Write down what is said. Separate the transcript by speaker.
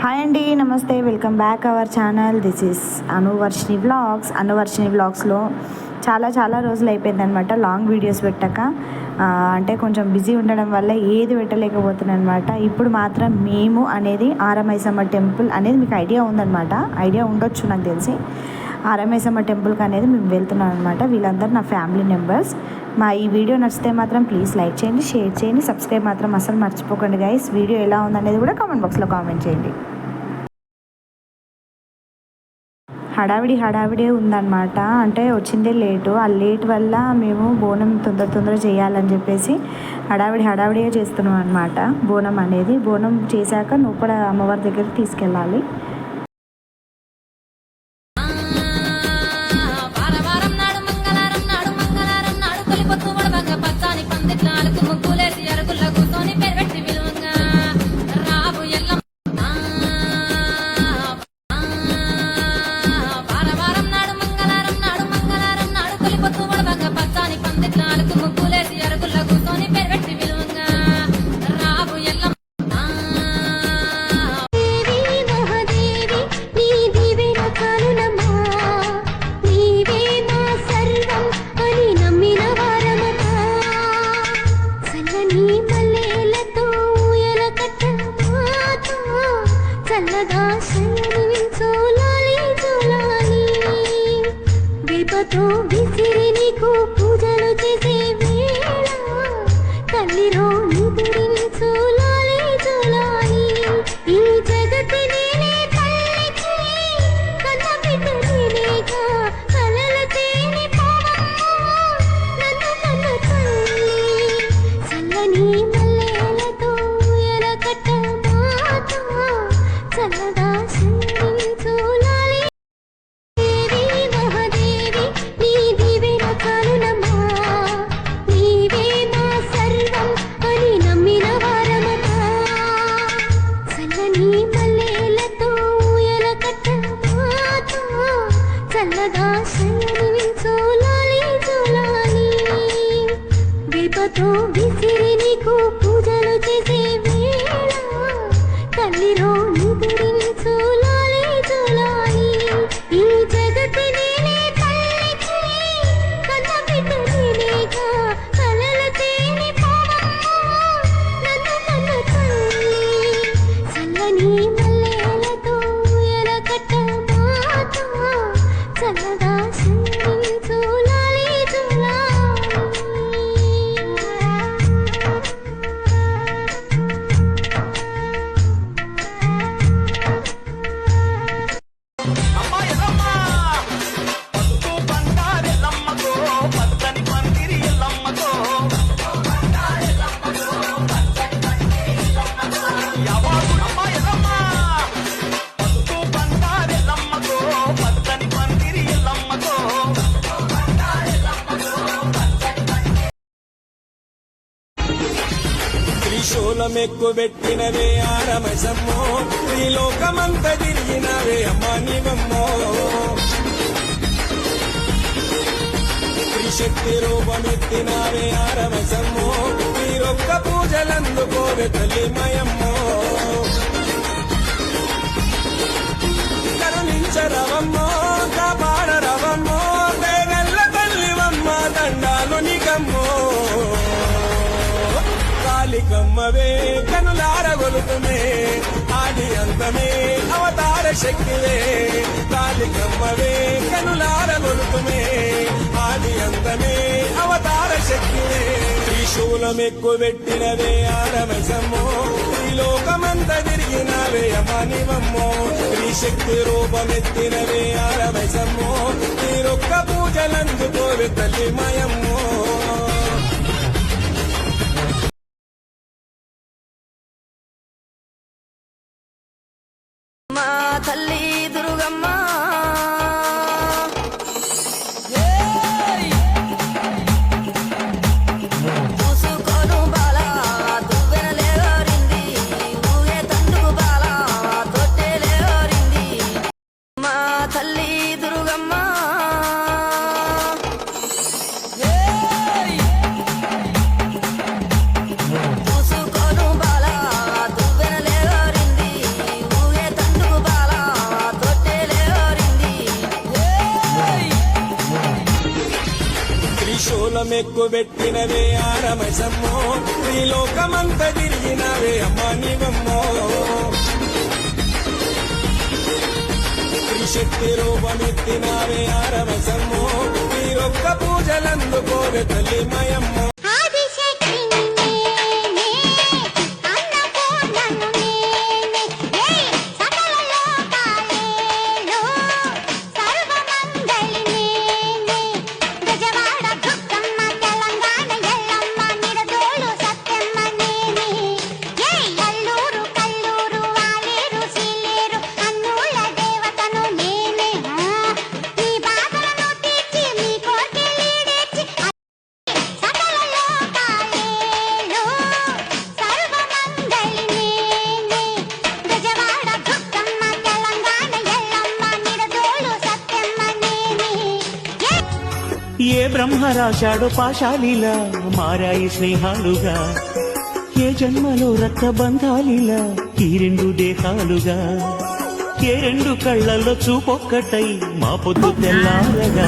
Speaker 1: Hi అండి, నమస్తే, welcome back our channel. This is Anuvarshini వ్లాగ్స్లో చాలా రోజులు అయిపోయిందనమాట లాంగ్ వీడియోస్ పెట్టక. అంటే కొంచెం బిజీ ఉండడం వల్ల ఏది పెట్టలేకపోతున్నాను అనమాట. ఇప్పుడు మాత్రం మేము అనేది ఆరమైసమ్మ టెంపుల్ అనేది మీకు ఐడియా ఉందన్నమాట. ఐడియా ఉండొచ్చు నాకు తెలిసి. ఆరమైసమ్మ టెంపుల్కి అనేది మేము వెళ్తున్నాం అనమాట. వీళ్ళందరూ నా ఫ్యామిలీ మెంబర్స్. మా ఈ వీడియో నచ్చితే మాత్రం ప్లీజ్ లైక్ చేయండి, షేర్ చేయండి, సబ్స్క్రైబ్ మాత్రం అసలు మర్చిపోకండి గైస్. వీడియో ఎలా ఉందనేది కూడా కామెంట్ బాక్స్లో కామెంట్ చేయండి. హడావిడే ఉందన్నమాట. అంటే వచ్చిందే లేటు. ఆ లేట్ వల్ల మేము బోనం తొందర చేయాలని చెప్పేసి హడావిడిగా చేస్తున్నాం అనమాట. బోనం చేశాక నూపడ అమ్మవారి దగ్గరికి తీసుకెళ్ళాలి.
Speaker 2: విసిరి నీకు పూజలు చేసే వేళ తల్లిలో నిదురించు లాలి జోలాలి. ఈ జగతి నేనే తల్లికి కన్న బిడ్డ నేనేగా కలల తేని నన్ను కన్న తల్లి చల్లని మల్లెలతో ఎలకట్ట మాత చల్లగా సంధించు లాలి. చల్లగా సంధించు లాలి జోలాలి. విపతో విసిరి నీకు పూజలు చేసే వేళ తల్లిలో నిదురించు లాలి జోలాలి. ఈ జగతి నేనే తల్లికి కన్న బిడ్డ నేనేగా కలల తేని నన్ను కన్న తల్లి చల్లని మల్లెలతో ఎలకట్ట మాత చల్లగా సంధించు లాలి జోలాలి.
Speaker 3: శూలమెక్కు పెట్టినవే ఆరమైసమ్మో, త్రిలోకమంత తిరిగినవే అమ్మా నీవమ్మో. త్రిశక్తి రూపమెత్తినవే ఆరమైసమ్మో, మీరొక్క పూజలందుకోవే తల్లి మయమ్మో. కరుణించరవమ్మో, కాపాడరవమ్మో, పేగల్ల తల్లివమ్మ దండాలు నీకమ్మో. కాళికమ్మవే కనులారగొలుతుమే, ఆది అంతమే అవతార శక్తివే. కాళికమ్మవే కనులారగొలుతుమే, ఆది అంతమే అవతార శక్తివే. త్రిశూలమెక్కు పెట్టినవే ఆరమైసమ్మో, త్రిలోకమంత తిరిగినవే అమ్మనివమ్మో. త్రిశక్తి రూపమెత్తినవే ఆరమైసమ్మో, మీరొక్క పూజలందుకోవే తల్లి మయమ్మో.
Speaker 4: తల్లి దుర్గమ్మ చూసుకోను బాల దువ్వెనలేరింది, ఊగే తండుకు బాల తొట్టెలేరింది. మా తల్లి దుర్గమ్మ చూసుకోను బాల దువ్వెనలేరింది, ఊగే
Speaker 3: ఎక్కు పెట్టినవే ఆరమసమ్మో శ్రీలోకమంత తిరిగినవే అమ్మ నీవమ్మో శక్తి రూపమెత్తినావే ఆరమసమ్మో మీరొక్క పూజలందుకోవే తల్లి మయమ్మో
Speaker 2: ఆదిశక్తిని నేనే అన్నపూర్ణను నేనే సకల లోకాలేలో సర్వమంగళి నేనే గజవాడ దుర్గమ్మ తెలంగాణ ఎల్లమ్మ నిడదోలు సత్యమ్మ నేనే అల్లూరు కల్లూరు వాలేరు సీలేరు అన్నూళ్ళ దేవతను నేనే మీ బాధలను తీర్చి మీ కోరికలీడేర్చి సకల లోకాలేలో సర్వమంగళి నేనే గజవాడ దుర్గమ్మ తెలంగాణ ఎల్లమ్మ నిడదోలు సత్యమ్మ నేనే
Speaker 5: ఏ బ్రహ్మ రాశాడో పాశాలిలా మారాయి స్నేహాలుగా ఏ జన్మలో రక్తబంధాలిలా ఈ రెండు దేహాలుగా ఏ రెండు కళ్ళల్లో చూపొక్కటై మా పొద్దు తెల్లారగా